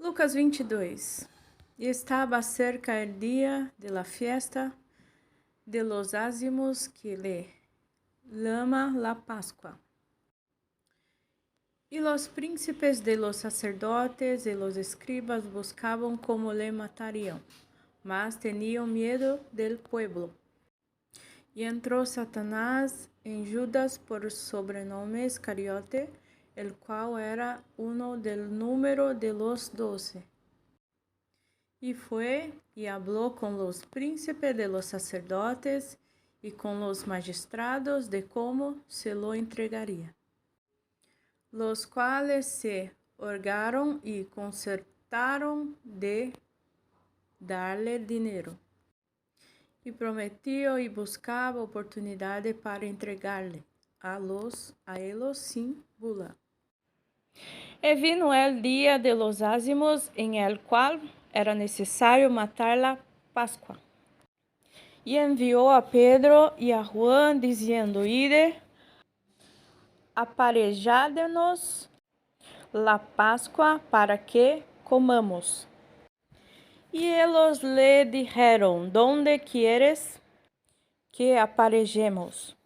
Lucas 22. Y estaba cerca el día de la fiesta de los ázimos que le llama la Pascua. Y los príncipes de los sacerdotes y los escribas buscaban cómo le matarían, mas tenían miedo del pueblo. Y entró Satanás en Judas por sobrenombre Iscariote, el cual era uno del número de los 12. Y fue y habló con los príncipes de los sacerdotes y con los magistrados de cómo se lo entregaría, los cuales se holgaron y concertaron de darle dinero. Y prometió y buscaba oportunidades para entregarle a ellos sin bula. E vino el día de los ázimos, en el cual era necesario matar la Pascua. Y envió a Pedro y a Juan, diciendo: Ide, aparejadnos la Pascua para que comamos. Y ellos le dijeron: ¿Dónde quieres que aparejemos?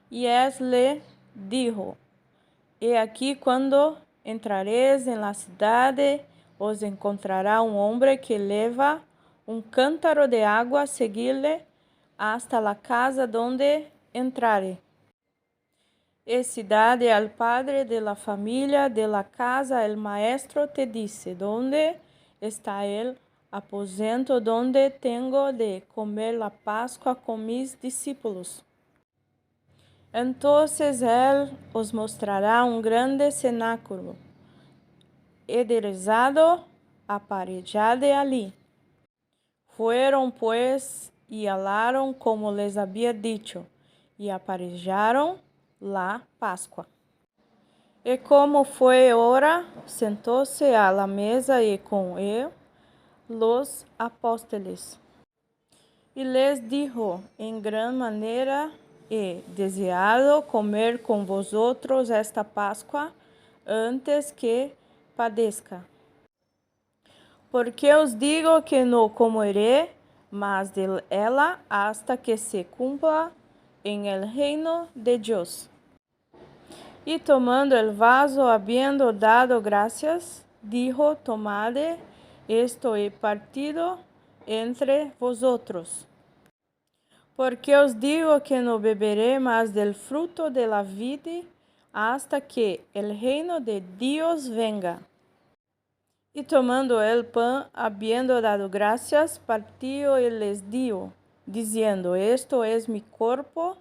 Y él le dijo: He aquí, cuando entrareis en la ciudad, os encontrará un hombre que lleva un cántaro de agua, seguidle hasta la casa donde entrare. Y si dade al padre de la familia de la casa, el maestro te dice: ¿Dónde está el aposento donde tengo de comer la Pascua con mis discípulos? Entonces él os mostrará un grande cenáculo, enderezado, aparejado allí. Fueron pues y hallaron como les había dicho, y aparejaron la Pascua. Y como fue hora, sentóse a la mesa y con él los apóstoles. Y les dijo: en gran manera he deseado comer con vosotros esta Pascua antes que padezca. Porque os digo que no comeré más de ella hasta que se cumpla en el reino de Dios. Y tomando el vaso, habiendo dado gracias, dijo: Tomad, esto he partido entre vosotros. Porque os digo que no beberé más del fruto de la vid hasta que el reino de Dios venga. Y tomando el pan, habiendo dado gracias, partió y les dio, diciendo: Esto es mi cuerpo,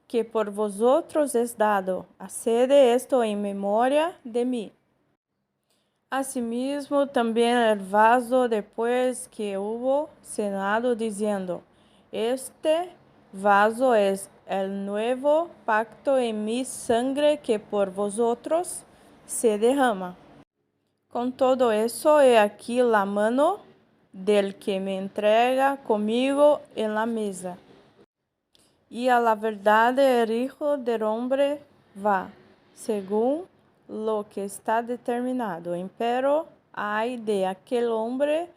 que por vosotros es dado. Haced esto en memoria de mí. Asimismo, también el vaso después que hubo cenado, diciendo: Este vaso es el nuevo pacto en mi sangre, que por vosotros se derrama. Con todo eso, he aquí la mano del que me entrega conmigo en la mesa. Y a la verdad el Hijo del Hombre va, según lo que está determinado. Empero ay de aquel hombre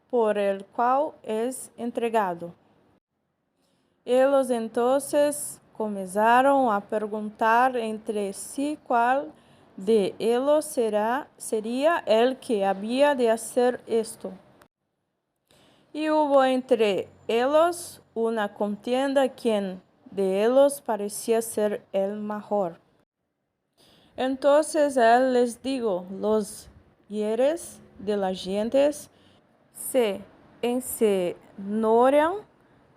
por el cual es entregado. Ellos entonces comenzaron a preguntar entre sí cuál de ellos sería el que había de hacer esto. Y hubo entre ellos una contienda, quién de ellos parecía ser el mejor. Entonces él les dijo: los hieres de las gentes se enseñorean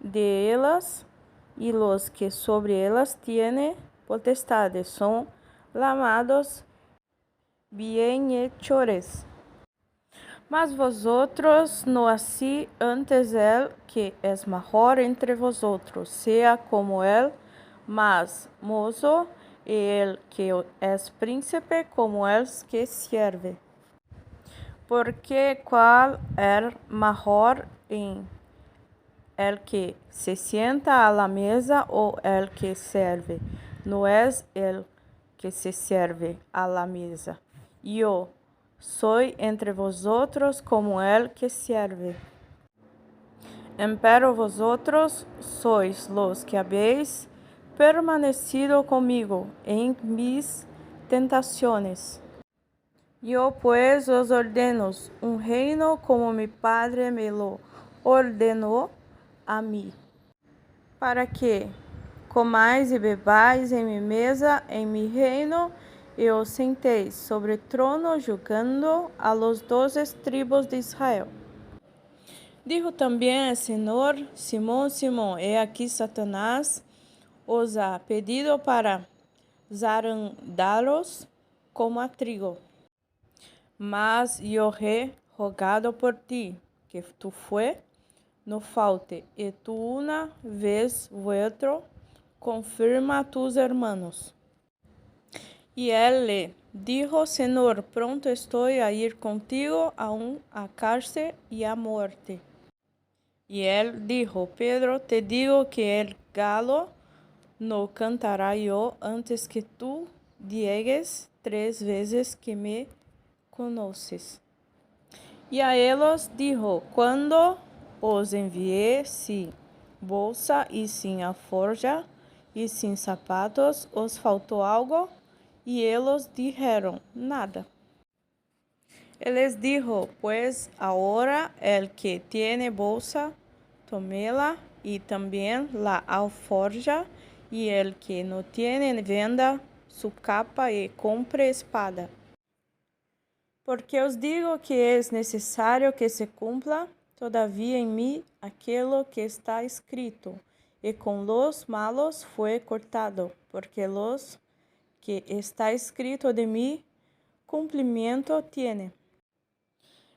de ellas, y los que sobre ellas tienen potestades son llamados bienhechores. Mas vosotros no así, antes el que es mejor entre vosotros sea como él, más mozo, y el que es príncipe como el que sirve. Porque cuál es mejor en el que se sienta a la mesa o el que sirve? No es el que se sirve a la mesa. Yo soy entre vosotros como el que sirve. Empero vosotros sois los que habéis permanecido conmigo en mis tentaciones. Yo pues os ordeno un reino como mi Padre me lo ordenó a mí, para que comais e bebais em mi mesa, em mi reino, e os sentéis sobre trono, julgando a los 12 tribos de Israel. Dijo también el Señor: Simón, Simón, he aquí Satanás os ha pedido para zarandaros como a trigo. Mas yo he rogado por ti, que tu fé no falte, y tú una vez vuelto, confirma a tus hermanos. Y él le dijo: Señor, pronto estoy a ir contigo aún a cárcel y a muerte. Y él dijo: Pedro, te digo que el galo no cantará yo antes que tú niegues 3 veces que me conoces. Y a ellos dijo: Cuando os envié sin bolsa y sin alforja y sin zapatos, ¿os faltó algo? Y ellos dijeron: Nada. Él les dijo: Pues ahora el que tiene bolsa, tómela, y también la alforja, y el que no tiene, venda su capa y compre espada. Porque os digo que es necesario que se cumpla todavía en mí aquello que está escrito, y con los malos fue cortado, porque los que está escrito de mí, cumplimiento tiene.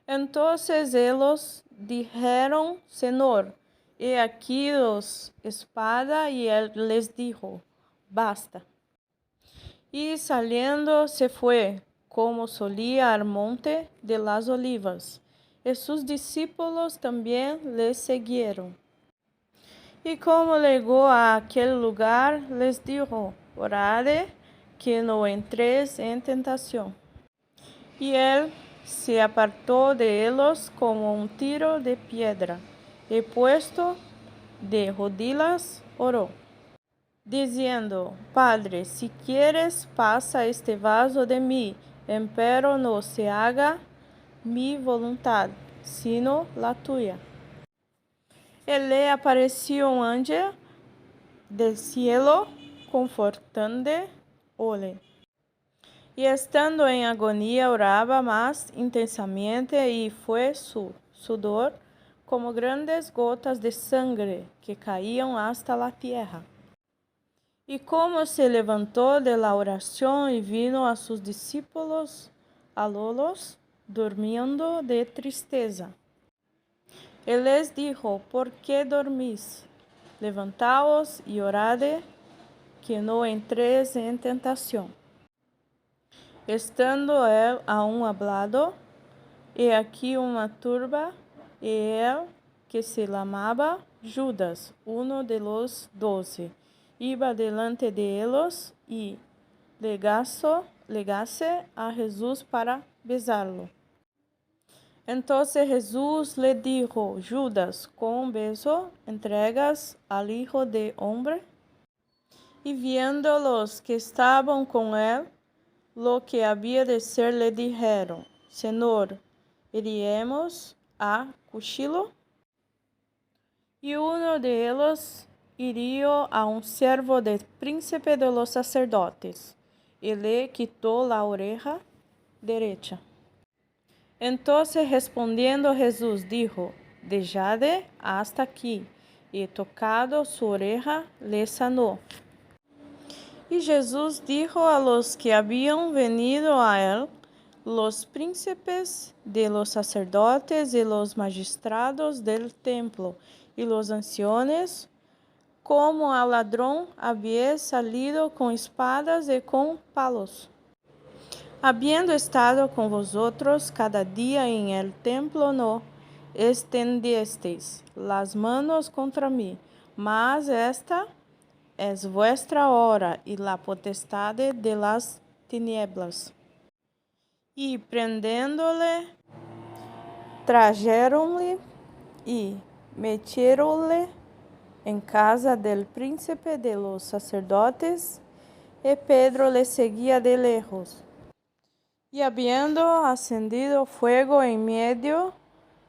Entonces ellos dijeron: Señor, he aquí los espada, y él les dijo: Basta. Y saliendo se fue, como solía, al monte de las Olivas, y sus discípulos también le siguieron. Y como llegó a aquel lugar, les dijo: Orad, que no entréis en tentación. Y él se apartó de ellos como un tiro de piedra, y puesto de rodillas oró, diciendo: Padre, si quieres, pasa este vaso de mí, empero no se haga mi voluntad, sino la tuya. Y le apareció un ángel del cielo, confortándole. Y estando en agonía, oraba más intensamente, y fue su sudor como grandes gotas de sangre que caían hasta la tierra. Y como se levantó de la oración y vino a sus discípulos, hallólos durmiendo de tristeza. Él les dijo: ¿Por qué dormís? Levantaos y orad, que no entréis en tentación. Estando él aún hablando, he aquí una turba, y él, que se llamaba Judas, uno de los 12, iba delante de ellos, y legase a Jesús para besarlo. Entonces Jesús le dijo: Judas, con un beso entregas al Hijo del Hombre. Y viendo los que estaban con él lo que había de ser, le dijeron: Señor, ¿iríamos a cuchillo? Y uno de ellos hirió a un siervo del príncipe de los sacerdotes, y le quitó la oreja derecha. Entonces respondiendo Jesús dijo: Dejad hasta aquí. Y tocado su oreja, le sanó. Y Jesús dijo a los que habían venido a él, los príncipes de los sacerdotes y los magistrados del templo y los ancianos, como al ladrón había salido con espadas y con palos. Habiendo estado con vosotros cada día en el templo, no extendisteis las manos contra mí, mas esta es vuestra hora y la potestad de las tinieblas. Y prendéndole, trajeronle y metieronle en casa del príncipe de los sacerdotes, y Pedro le seguía de lejos. Y habiendo ascendido fuego en medio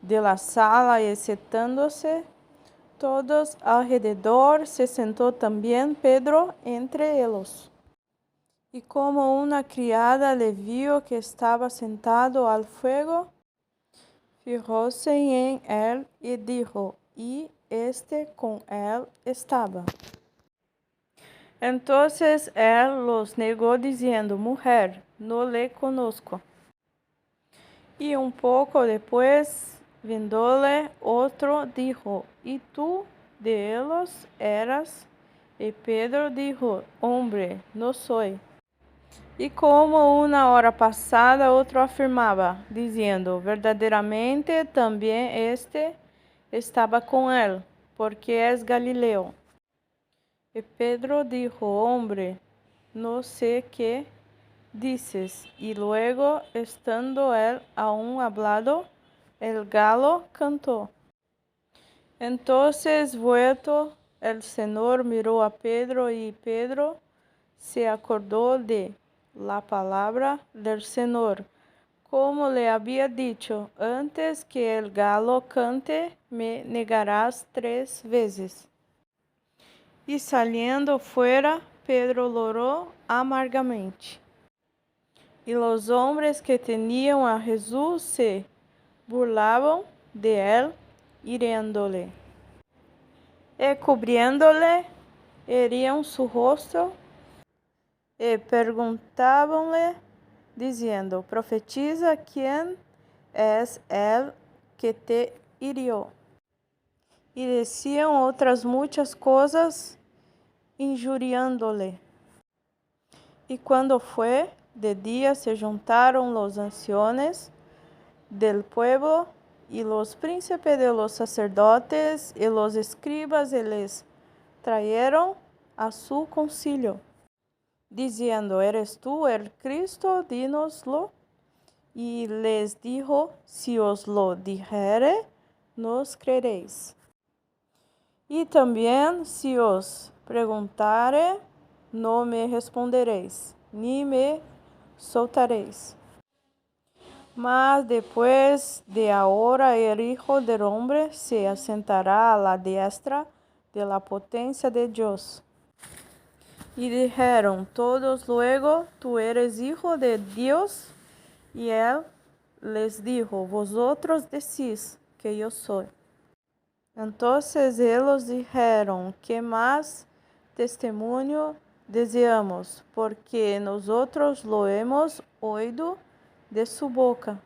de la sala y sentándose todos alrededor, se sentó también Pedro entre ellos. Y como una criada le vio que estaba sentado al fuego, fijóse en él y dijo, y este con él estaba. Entonces él los negó diciendo, mujer, no le conozco. Y un poco después, viéndole otro, dijo, ¿y tú de ellos eras? Y Pedro dijo, hombre, no soy. Y como una hora pasada, otro afirmaba, diciendo, verdaderamente también este estaba con él, porque es Galileo. Y Pedro dijo, hombre, no sé qué dices. Y luego, estando él aún hablando, el gallo cantó. Entonces, vuelto el Señor, miró a Pedro, y Pedro se acordó de la palabra del Señor, como le había dicho, antes que el gallo cante, me negarás 3 veces. Y saliendo fuera, Pedro lloró amargamente. Y los hombres que tenían a Jesús se burlaban de él, hiriéndole. Y cubriéndole, herían su rostro y preguntabanle, diciendo, profetiza quién es el que te hirió. Y decían otras muchas cosas, injuriándole. Y cuando fue de día, se juntaron los ancianos del pueblo y los príncipes de los sacerdotes y los escribas, y les trajeron a su concilio, diciendo, ¿eres tú el Cristo? Dínoslo. Y les dijo, si os lo dijere, nos creeréis. Y también si os preguntare, no me responderéis, ni me soltaréis. Mas después de ahora el Hijo del Hombre se asentará a la diestra de la potencia de Dios. Y dijeron todos luego, tú eres Hijo de Dios. Y él les dijo, vosotros decís que yo soy. Entonces ellos dijeron, ¿qué más testimonio deseamos? Porque nosotros lo hemos oído de su boca.